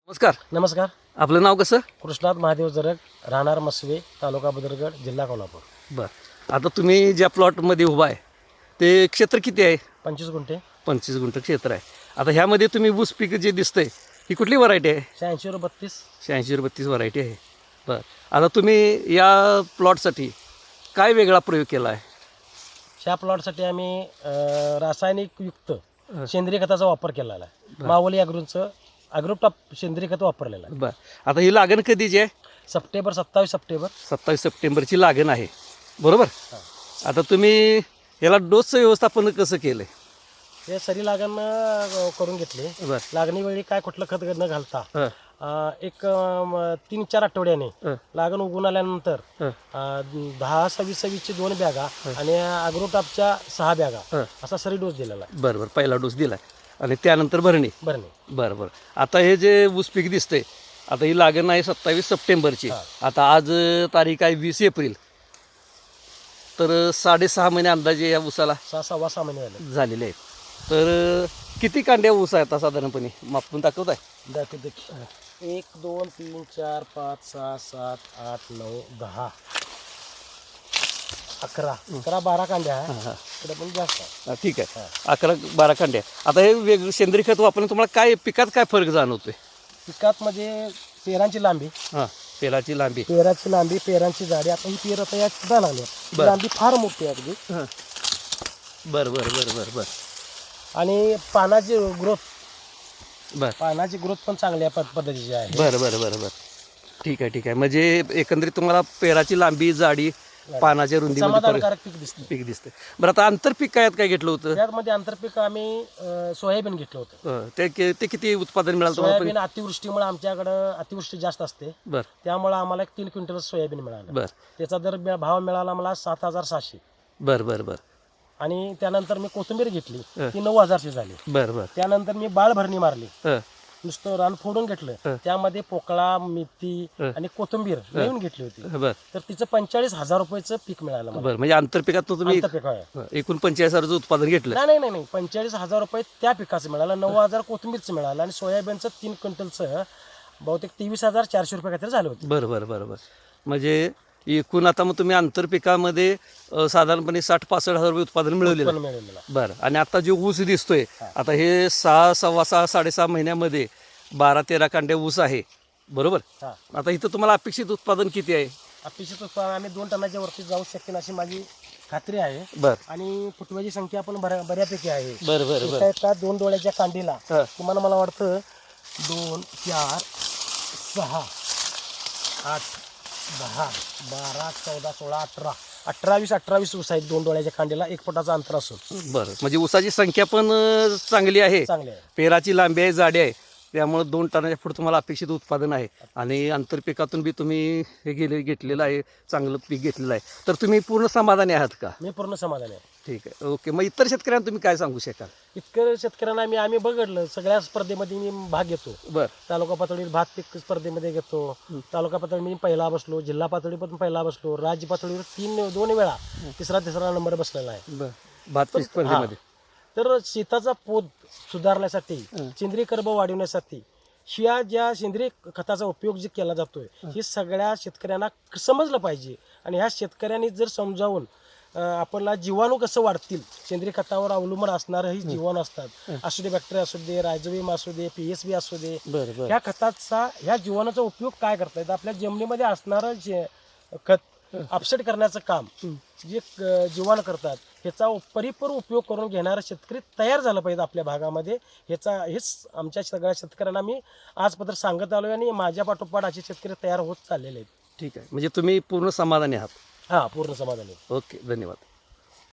नमस्कार. नमस्कार. आपलं नाव कसं? कृष्णात महादेव जरग, राहणार मसवे, तालुका बदरगड, जिल्हा कोल्हापूर. बरं. आता तुम्ही ज्या प्लॉटमध्ये उभा आहे ते क्षेत्र किती आहे? 25 गुंठे. 25 गुंठ क्षेत्र आहे. आता ह्यामध्ये तुम्ही ऊस पीक जे दिसतंय ही कुठली व्हरायटी आहे? 86-32. 86-32 व्हरायटी आहे. बरं. आता तुम्ही या प्लॉटसाठी काय वेगळा प्रयोग केला आहे? ह्या प्लॉटसाठी आम्ही रासायनिक युक्त सेंद्रिय खताचा वापर केलेला आहे. मावली ॲग्रोटॉप सेंद्रिय खत वापरलेलं आहे. बरं. आता ही लागण कधीची आहे? 27 सप्टेंबर. 27 सप्टेंबरची लागण आहे, बरोबर? आता तुम्ही याला डोसचं व्यवस्थापन कसं केलं आहे? हे सरी लागण करून घेतली. बरं. लागणीवेळी काय कुठलं खत न घालता हं. एक 3-4 आठवड्याने लागण उगून आल्यानंतर 10-26-26ची 2 बॅगा आणि ॲग्रोटॉपच्या 6 बॅगा असा सरी डोस दिलेला आहे. बरं. पहिला डोस दिला आणि त्यानंतर भरणी. बरं. बरं. आता हे जे ऊस पीक दिसतंय, आता ही लागण आहे 27 सप्टेंबरची. आता आज तारीख आहे 20 एप्रिल. तर 6.5 महिने अंदाजे या ऊसाला 6-6.5 महिने झालेले आहेत. तर किती कांड्या ऊस आहेत आता साधारणपणे मापून दाखवत आहे? दाखवते. 1 2 3 4 5 6 7 8 9 10 11 12 कांड्या आहे. इकडे पण जास्त आहे. ठीक आहे. 11-12 कांड्या. आता हे वेगळं सेंद्रिय खत वापरून तुम्हाला काय पिकात काय फरक जाणवतोय? पिकात मध्ये पेरांची लांबी, पेराची लांबी, पेरांची जाडी. आता ही पेर आता या सुद्धा लागली. लांबी फार मोठी आहे अगदी. बरं. आणि पानाची बरं ग्रोथ पण चांगल्या पद्धतीची आहे. बरं. ठीक आहे. म्हणजे एकंदरीत तुम्हाला पेराची लांबी, जाडी, पानाच्या रुंदी समाधानकारक पीक दिसते. बरं. आता आंतरपीक काय घेतलं होतं? त्यामध्ये आंतरपीक आम्ही सोयाबीन घेतलं होतं. ते किती उत्पादन मिळालं तुम्हाला? सोयाबीन अतिवृष्टीमुळे आमच्याकडं अतिवृष्टी जास्त असते. बरं. त्यामुळे आम्हाला 3 क्विंटल सोयाबीन मिळालं. बरं. त्याचा दर भाव मिळाला मला 7,700. बरं. आणि त्यानंतर मी कोथिंबीर घेतली, ती 9,000ची झाली. बरं. त्यानंतर मी बाळ भरणी मारली, हं. नुसतं रान फोडून घेतलं. त्यामध्ये पोकळा, मेथी आणि कोथिंबीर नवीन घेतली होती. बरं. तर तिचं 45,000 रुपयाचं पीक मिळालं मला. बरं. म्हणजे आंतरपिकात तुम्ही आंतरपीक आहे. एकूण 45,000चं उत्पादन घेतलं? नाही. 45,000 रुपये त्या पिकाचं मिळालं. 9,000 कोथिंबीरचं मिळालं आणि सोयाबीनचं 3 क्विंटलचं बहुतेक 23,400 रुपये काहीतरी झाले होते. बरं. म्हणजे एकूण आता मग तुम्ही आंतरपिकामध्ये साधारणपणे 60-65,000 रुपये उत्पादन मिळवलेलं आहे. मिळालेलं. बरं. आणि आता जे ऊस दिसतोय, आता हे 6, 6.25, 6.5 महिन्यामध्ये 12-13 कांड्या ऊस आहे, बरोबर? आता इथं तुम्हाला अपेक्षित उत्पादन किती आहे? अपेक्षित उत्पादन आम्ही 2 टनाच्या वरती जाऊ शकेल अशी माझी खात्री आहे. बरं. आणि फुटव्याची संख्या पण बऱ्यापैकी आहे. बरं. एका 2 डोळ्याच्या कांडीला तुम्हाला मला वाटतं 2 4 6 8 10 12 14 16 18 28 ऊस आहेत 2 डोळ्याच्या कांडीला 1 फुटाचं अंतर असून. बरं. म्हणजे ऊसाची संख्या पण चांगली आहे, चांगले आहे. पेराची लांबी आहे, जाडी आहे. त्यामुळे 2 टनाच्या पुढे तुम्हाला अपेक्षित उत्पादन आहे. आणि आंतरपिकातून बी तुम्ही हे घेतलेलं आहे, चांगलं पीक घेतलेलं आहे. तर तुम्ही पूर्ण समाधानी आहात का? मी पूर्ण समाधानी आहे. ठीक आहे. ओके. मग इतर शेतकऱ्यांना तुम्ही काय सांगू शकाल? इतकं शेतकऱ्यांना आम्ही बघितलं, सगळ्या स्पर्धेमध्ये मी भाग घेतो. बरं. तालुका पातळीवर भात पीक स्पर्धेमध्ये घेतो. तालुका पातळीवर मी पहिला बसलो, जिल्हा पातळीवर पण पहिला बसलो, राज्य पातळीवर 2 वेळा तिसरा नंबर बसलेला आहे. बरं. भात पीक स्पर्धेमध्ये. तर शेताचा पोत सुधारण्यासाठी, सेंद्रिय कर्ब वाढवण्यासाठी ज्या सेंद्रिय खताचा उपयोग जे केला जातोय हे सगळ्या शेतकऱ्यांना समजलं पाहिजे. आणि ह्या शेतकऱ्यांनी जर समजावून आपल्याला जीवाणू कसं वाढतील, सेंद्रिय खतावर अवलंबून असणारं ही जीवाणू असतात, असू दे बॅक्टेरिया असू दे, रायझोबियम असू दे, PSB असू दे, ह्या खताचा ह्या जीवाणूचा उपयोग काय करता येतं, आपल्या जमिनीमध्ये असणारं खत अपसेट करण्याचं काम जे जीवाणू करतात ह्याचा परिपूर्ण उपयोग करून घेणारा शेतकरी तयार झाला पाहिजे आपल्या भागामध्ये. हेच आमच्या सगळ्या शेतकऱ्यांना मी आजपर्यंत सांगत आलो आणि माझ्या पाठोपाठ असे शेतकरी तयार होत चाललेले आहेत. ठीक आहे. म्हणजे तुम्ही पूर्ण समाधानी आहात? पूर्ण समाधानी. ओके. धन्यवाद.